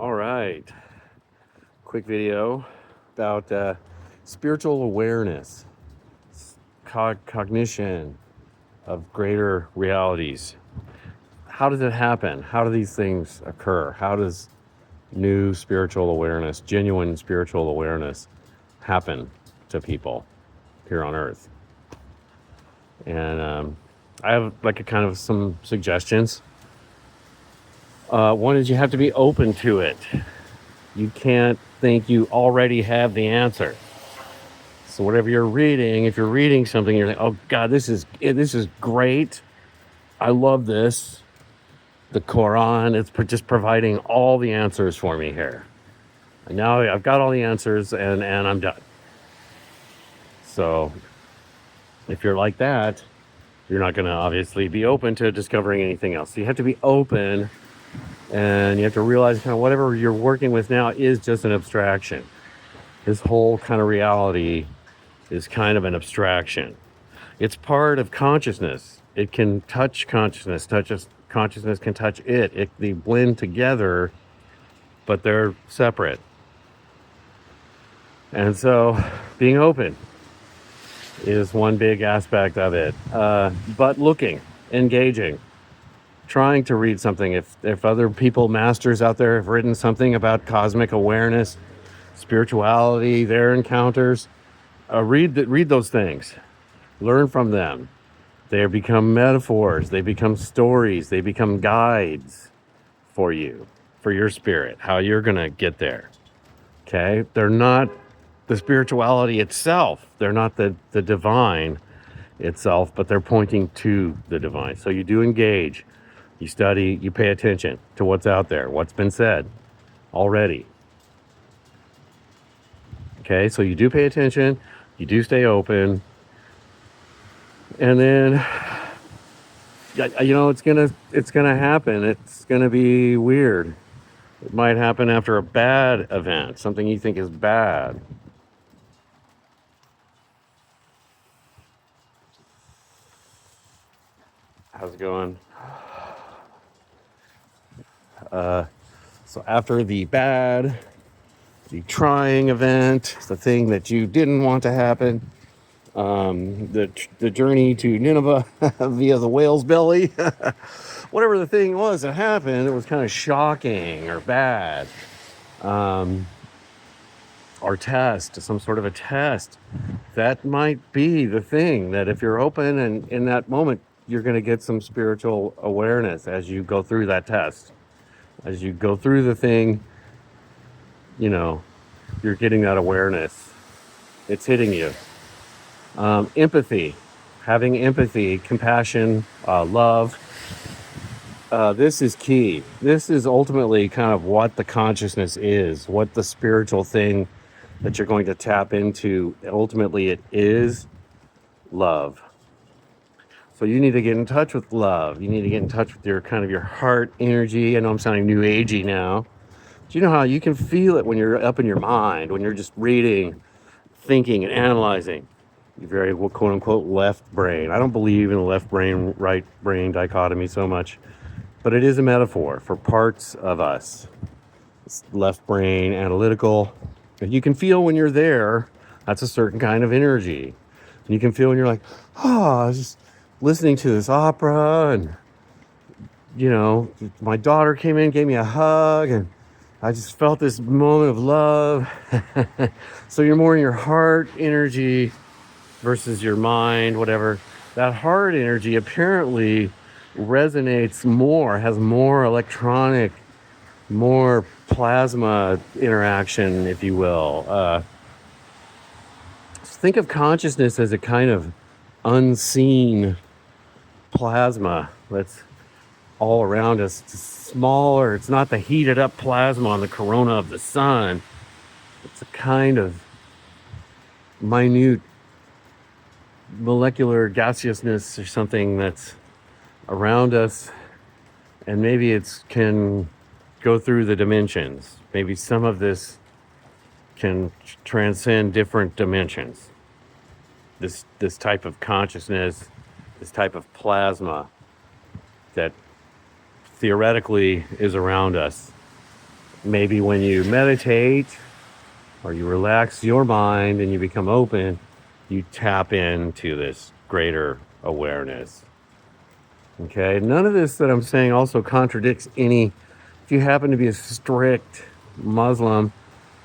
All right. Quick video about spiritual awareness, cognition of greater realities. How does it happen? How do these things occur? How does new spiritual awareness, genuine spiritual awareness, happen to people here on Earth? And I have like a kind of some suggestions. One is you have to be open to it. You can't think you already have the answer. So whatever you're reading, if you're reading something, you're like, "Oh God, this is great. I love this. The Quran, it's just providing all the answers for me here. And now I've got all the answers, and I'm done." So if you're like that, you're not going to obviously be open to discovering anything else. So you have to be open, and you have to realize kind of whatever you're working with now is just an abstraction. This whole kind of reality is kind of an abstraction. It's part of consciousness. It can touch consciousness. Consciousness can touch it. They blend together, but they're separate. And so being open is one big aspect of it. But looking, engaging, trying to read something. If other people, masters out there, have written something about cosmic awareness, spirituality, their encounters, read those things. Learn from them. They become metaphors. They become stories. They become guides for you, for your spirit, how you're going to get there. Okay? They're not the spirituality itself. They're not the divine itself, but they're pointing to the divine. So you do engage. You study. You pay attention to what's out there, what's been said already. Okay? So you do pay attention. You do stay open. And then, it's gonna happen. It's gonna be weird. It might happen after a bad event, something you think is bad. How's it going? So after the bad, the trying event, the thing that you didn't want to happen, the journey to Nineveh via the whale's belly, whatever the thing was that happened, it was kind of shocking or bad. Or test, some sort of a test. That might be the thing that if you're open and in that moment, you're going to get some spiritual awareness as you go through that test. As you go through the thing, you're getting that awareness. It's hitting you. Empathy, having empathy, compassion, love. This is key. This is ultimately kind of what the consciousness is, what the spiritual thing that you're going to tap into. Ultimately, it is love. So you need to get in touch with love. You need to get in touch with your kind of your heart energy. I know I'm sounding new agey now. Do you know how you can feel it when you're up in your mind, when you're just reading, thinking, and analyzing? You're very quote unquote left brain. I don't believe in the left brain, right brain dichotomy so much, but it is a metaphor for parts of us. It's left brain, analytical. You can feel when you're there, that's a certain kind of energy. And you can feel when you're like, I was just listening to this opera, and my daughter came in, gave me a hug, and I just felt this moment of love. So you're more in your heart energy versus your mind, whatever. That heart energy apparently resonates more, has more electronic, more plasma interaction, if you will. Think of consciousness as a kind of unseen plasma that's all around us. It's smaller. It's not the heated up plasma on the corona of the sun. It's a kind of minute molecular gaseousness or something that's around us, and maybe it can go through the dimensions. Maybe some of this can transcend different dimensions. This type of consciousness, this type of plasma that theoretically is around us Maybe when you meditate or you relax your mind and you become open, you tap into this greater awareness. Okay, none of this that I'm saying also contradicts any. If you happen to be a strict Muslim,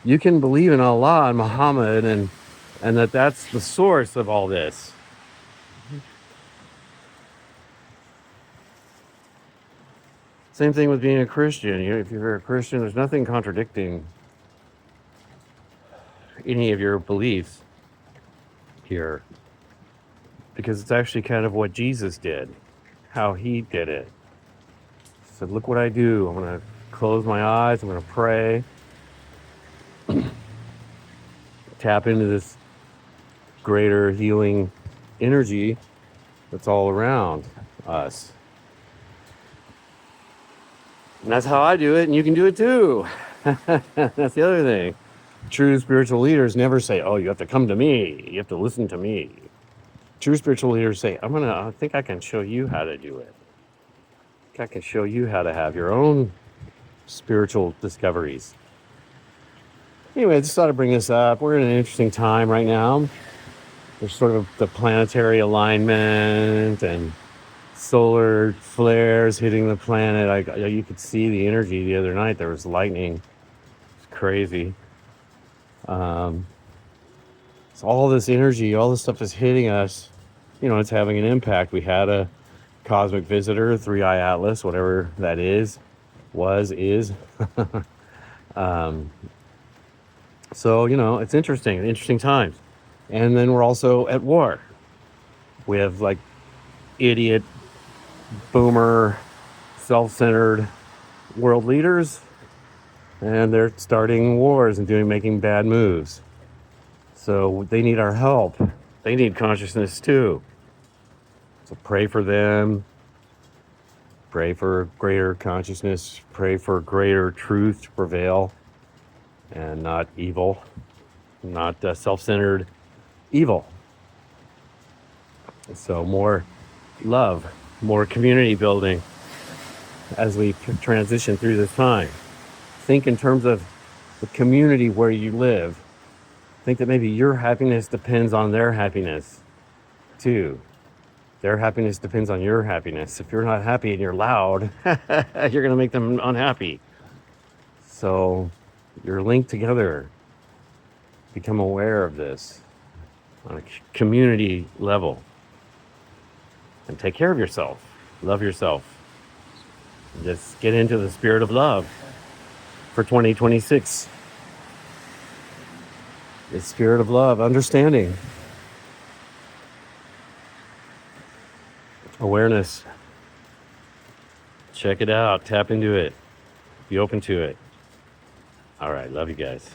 you can believe in Allah and Muhammad and that's the source of all this. Same thing with being a Christian. If you're a Christian, there's nothing contradicting any of your beliefs here because it's actually kind of what Jesus did, how he did it. He said, look what I do. I'm going to close my eyes. I'm going to pray. Tap into this greater healing energy that's all around us. And that's how I do it, and you can do it too. That's the other thing. True spiritual leaders never say, oh, you have to come to me. You have to listen to me. True spiritual leaders say, I think I can show you how to do it. I think I can show you how to have your own spiritual discoveries. Anyway, I just thought I'd bring this up. We're in an interesting time right now. There's sort of the planetary alignment and solar flares hitting the planet. You could see the energy the other night. There was lightning. It's crazy. So all this energy, all this stuff is hitting us. It's having an impact. We had a cosmic visitor, 3i Atlas, whatever that is. So, it's interesting times. And then we're also at war. We have like idiot, boomer, self-centered world leaders, and they're starting wars and making bad moves. So they need our help. They need consciousness too. So pray for them. Pray for greater consciousness. Pray for greater truth to prevail and not evil, not self-centered evil. So more love, more community building as we transition through this time. Think in terms of the community where you live. Think that maybe your happiness depends on their happiness too. Their happiness depends on your happiness. If you're not happy and you're loud, you're going to make them unhappy. So you're linked together. Become aware of this on a community level. And take care of yourself. Love yourself. And just get into the spirit of love for 2026. The spirit of love, understanding, awareness. Check it out. Tap into it. Be open to it. All right. Love you guys.